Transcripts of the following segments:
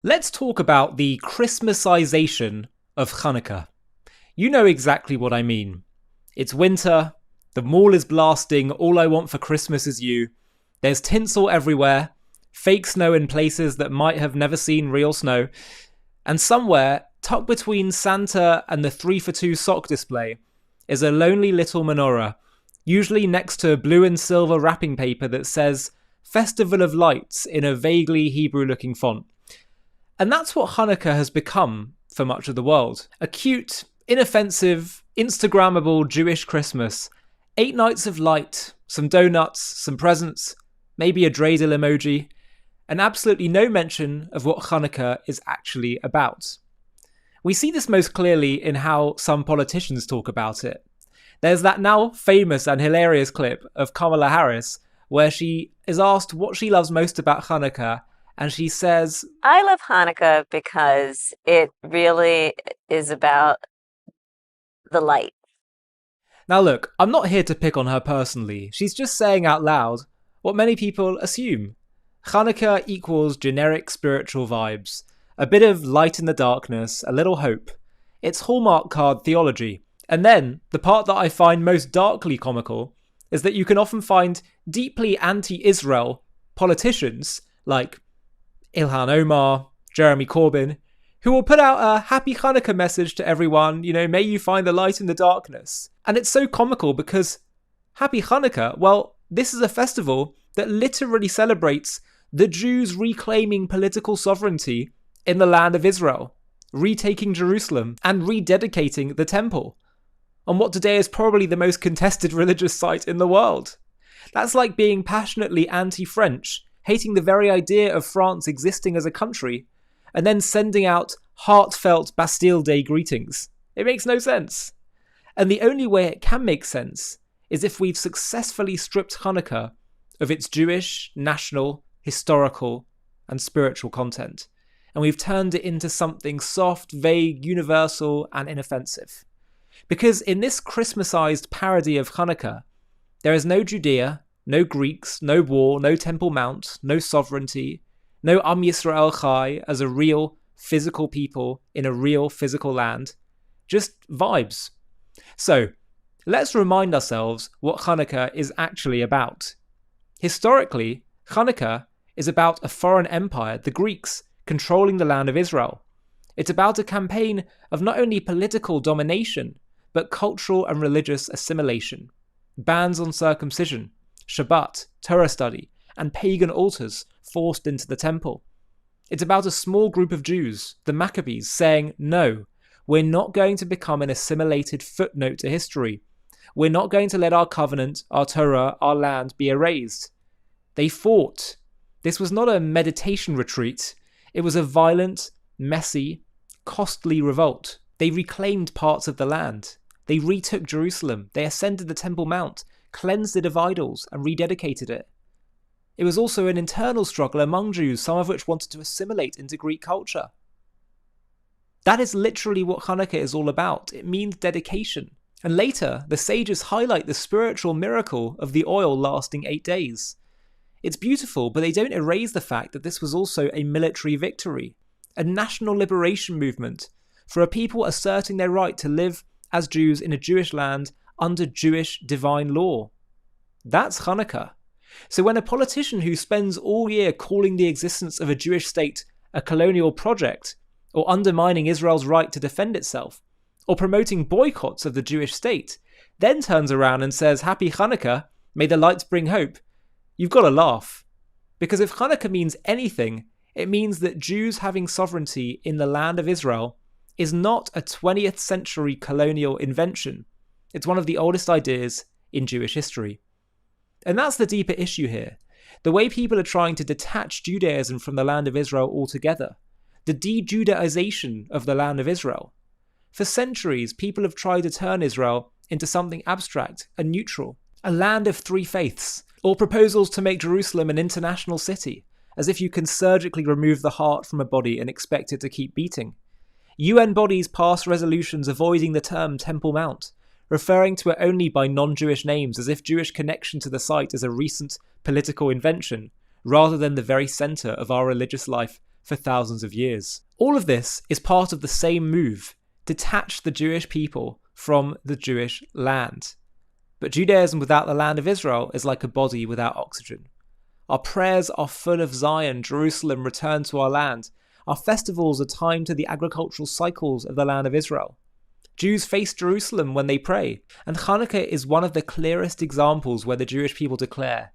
Let's talk about the Christmasization of Hanukkah. You know exactly what I mean. It's winter, the mall is blasting All I Want for Christmas Is You, there's tinsel everywhere, fake snow in places that might have never seen real snow, and somewhere, tucked between Santa and the 3 for 2 sock display, is a lonely little menorah, usually next to blue and silver wrapping paper that says Festival of Lights in a vaguely Hebrew-looking font. And that's what Hanukkah has become for much of the world. A cute, inoffensive, Instagrammable Jewish Christmas. 8 nights of light, some donuts, some presents, maybe a dreidel emoji, and absolutely no mention of what Hanukkah is actually about. We see this most clearly in how some politicians talk about it. There's that now famous and hilarious clip of Kamala Harris where she is asked what she loves most about Hanukkah, and she says, I love Hanukkah because it really is about the light. Now look, I'm not here to pick on her personally. She's just saying out loud what many people assume. Hanukkah equals generic spiritual vibes. A bit of light in the darkness, a little hope. It's Hallmark card theology. And then, the part that I find most darkly comical is that you can often find deeply anti-Israel politicians like Ilhan Omar, Jeremy Corbyn, who will put out a happy Hanukkah message to everyone, may you find the light in the darkness. And it's so comical because happy Hanukkah, well, this is a festival that literally celebrates the Jews reclaiming political sovereignty in the land of Israel, retaking Jerusalem and rededicating the temple on what today is probably the most contested religious site in the world. That's like being passionately anti-French, hating the very idea of France existing as a country, and then sending out heartfelt Bastille Day greetings. It makes no sense. And the only way it can make sense is if we've successfully stripped Hanukkah of its Jewish, national, historical, and spiritual content, and we've turned it into something soft, vague, universal, and inoffensive. Because in this Christmasized parody of Hanukkah, there is no Judea, no Greeks, no war, no Temple Mount, no sovereignty, no Am Yisrael Chai as a real physical people in a real physical land. Just vibes. So, let's remind ourselves what Hanukkah is actually about. Historically, Hanukkah is about a foreign empire, the Greeks, controlling the land of Israel. It's about a campaign of not only political domination, but cultural and religious assimilation. Bans on circumcision, Shabbat, Torah study, and pagan altars forced into the temple. It's about a small group of Jews, the Maccabees, saying, no, we're not going to become an assimilated footnote to history. We're not going to let our covenant, our Torah, our land be erased. They fought. This was not a meditation retreat. It was a violent, messy, costly revolt. They reclaimed parts of the land. They retook Jerusalem. They ascended the Temple Mount, cleansed it of idols, and rededicated it. It was also an internal struggle among Jews, some of which wanted to assimilate into Greek culture. That is literally what Hanukkah is all about. It means dedication. And later, the sages highlight the spiritual miracle of the oil lasting 8 days. It's beautiful, but they don't erase the fact that this was also a military victory, a national liberation movement for a people asserting their right to live as Jews in a Jewish land under Jewish divine law. That's Hanukkah. So when a politician who spends all year calling the existence of a Jewish state a colonial project, or undermining Israel's right to defend itself, or promoting boycotts of the Jewish state, then turns around and says, Happy Hanukkah, may the lights bring hope, you've got to laugh. Because if Hanukkah means anything, it means that Jews having sovereignty in the land of Israel is not a 20th century colonial invention. It's one of the oldest ideas in Jewish history. And that's the deeper issue here. The way people are trying to detach Judaism from the land of Israel altogether. The de-Judaization of the land of Israel. For centuries, people have tried to turn Israel into something abstract and neutral. A land of 3 faiths. Or proposals to make Jerusalem an international city, as if you can surgically remove the heart from a body and expect it to keep beating. UN bodies pass resolutions avoiding the term Temple Mount, referring to it only by non-Jewish names as if Jewish connection to the site is a recent political invention, rather than the very centre of our religious life for thousands of years. All of this is part of the same move: detach the Jewish people from the Jewish land. But Judaism without the land of Israel is like a body without oxygen. Our prayers are full of Zion, Jerusalem, return to our land. Our festivals are timed to the agricultural cycles of the land of Israel. Jews face Jerusalem when they pray, and Hanukkah is one of the clearest examples where the Jewish people declare,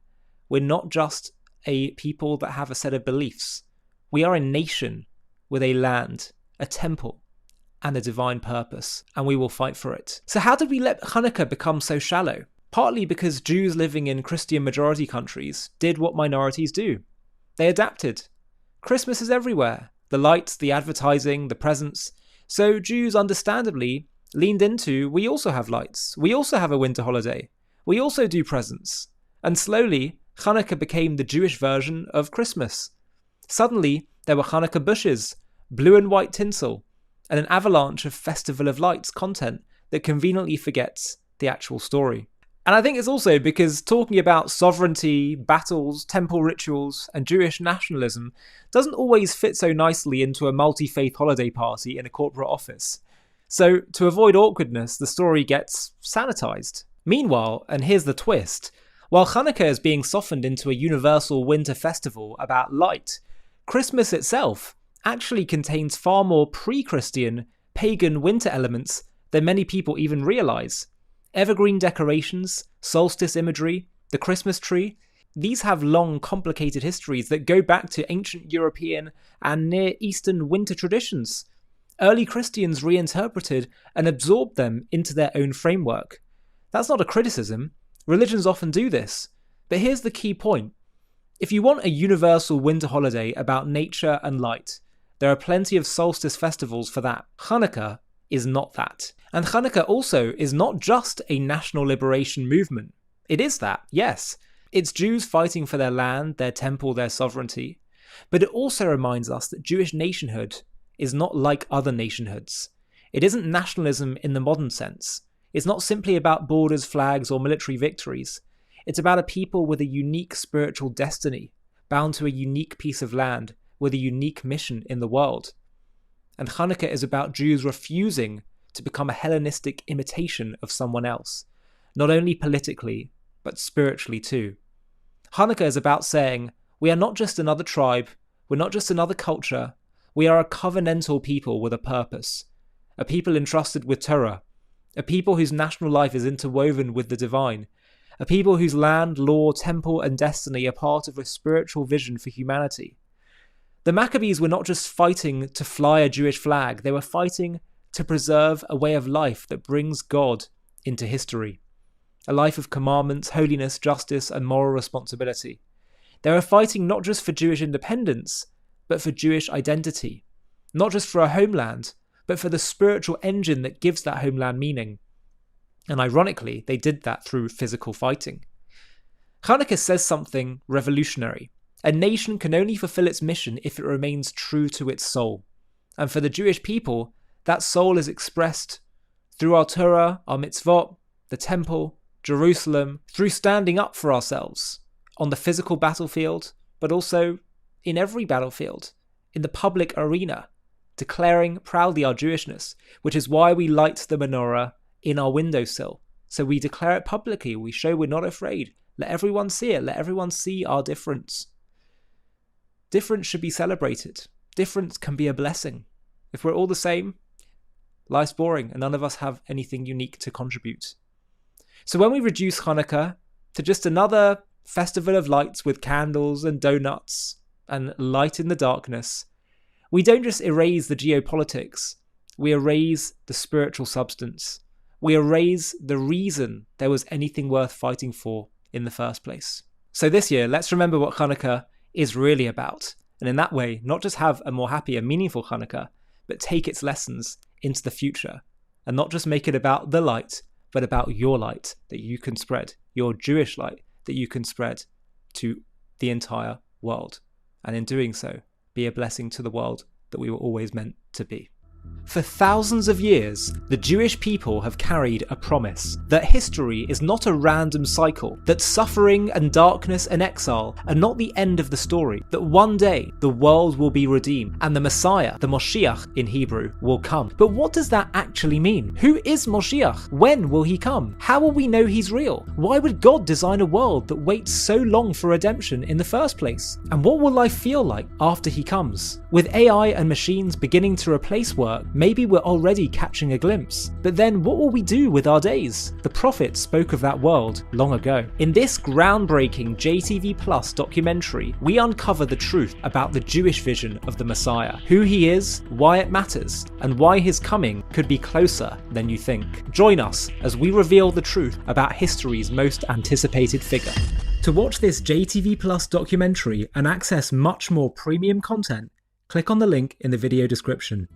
we're not just a people that have a set of beliefs. We are a nation with a land, a temple, and a divine purpose, and we will fight for it. So how did we let Hanukkah become so shallow? Partly because Jews living in Christian majority countries did what minorities do. They adapted. Christmas is everywhere. The lights, the advertising, the presents. So Jews understandably leaned into, we also have lights. We also have a winter holiday. We also do presents. And slowly, Hanukkah became the Jewish version of Christmas. Suddenly, there were Hanukkah bushes, blue and white tinsel, and an avalanche of Festival of Lights content that conveniently forgets the actual story. And I think it's also because talking about sovereignty, battles, temple rituals, and Jewish nationalism doesn't always fit so nicely into a multi-faith holiday party in a corporate office. So, to avoid awkwardness, the story gets sanitized. Meanwhile, and here's the twist, while Hanukkah is being softened into a universal winter festival about light, Christmas itself actually contains far more pre-Christian, pagan winter elements than many people even realize. Evergreen decorations, solstice imagery, the Christmas tree, these have long, complicated histories that go back to ancient European and Near Eastern winter traditions. Early Christians reinterpreted and absorbed them into their own framework. That's not a criticism. Religions often do this. But here's the key point. If you want a universal winter holiday about nature and light, there are plenty of solstice festivals for that. Hanukkah is not that. And Hanukkah also is not just a national liberation movement. It is that, yes. It's Jews fighting for their land, their temple, their sovereignty. But it also reminds us that Jewish nationhood is not like other nationhoods. It isn't nationalism in the modern sense. It's not simply about borders, flags, or military victories. It's about a people with a unique spiritual destiny, bound to a unique piece of land, with a unique mission in the world. And Hanukkah is about Jews refusing to become a Hellenistic imitation of someone else, not only politically, but spiritually too. Hanukkah is about saying, we are not just another tribe, we're not just another culture, we are a covenantal people with a purpose, a people entrusted with Torah, a people whose national life is interwoven with the divine, a people whose land, law, temple, and destiny are part of a spiritual vision for humanity. The Maccabees were not just fighting to fly a Jewish flag, they were fighting to preserve a way of life that brings God into history. A life of commandments, holiness, justice, and moral responsibility. They were fighting not just for Jewish independence, but for Jewish identity. Not just for a homeland, but for the spiritual engine that gives that homeland meaning. And ironically, they did that through physical fighting. Hanukkah says something revolutionary. A nation can only fulfill its mission if it remains true to its soul. And for the Jewish people, that soul is expressed through our Torah, our mitzvot, the temple, Jerusalem, through standing up for ourselves on the physical battlefield, but also in every battlefield, in the public arena, declaring proudly our Jewishness, which is why we light the menorah in our windowsill. So we declare it publicly, we show we're not afraid. Let everyone see it, let everyone see our difference. Difference should be celebrated. Difference can be a blessing. If we're all the same, life's boring and none of us have anything unique to contribute. So when we reduce Hanukkah to just another festival of lights with candles and donuts and light in the darkness, we don't just erase the geopolitics, we erase the spiritual substance. We erase the reason there was anything worth fighting for in the first place. So this year, let's remember what Hanukkah is really about. And in that way, not just have a more happy and meaningful Hanukkah, but take its lessons into the future. And not just make it about the light, but about your light that you can spread, your Jewish light that you can spread to the entire world. And in doing so, be a blessing to the world that we were always meant to be. For thousands of years, the Jewish people have carried a promise that history is not a random cycle, that suffering and darkness and exile are not the end of the story, that one day the world will be redeemed and the Messiah, the Moshiach in Hebrew, will come. But what does that actually mean? Who is Moshiach? When will he come? How will we know he's real? Why would God design a world that waits so long for redemption in the first place? And what will life feel like after he comes? With AI and machines beginning to replace work, maybe we're already catching a glimpse. But then what will we do with our days? The prophets spoke of that world long ago. In this groundbreaking JTV Plus documentary, we uncover the truth about the Jewish vision of the Messiah, who he is, why it matters, and why his coming could be closer than you think. Join us as we reveal the truth about history's most anticipated figure. To watch this JTV Plus documentary and access much more premium content, click on the link in the video description.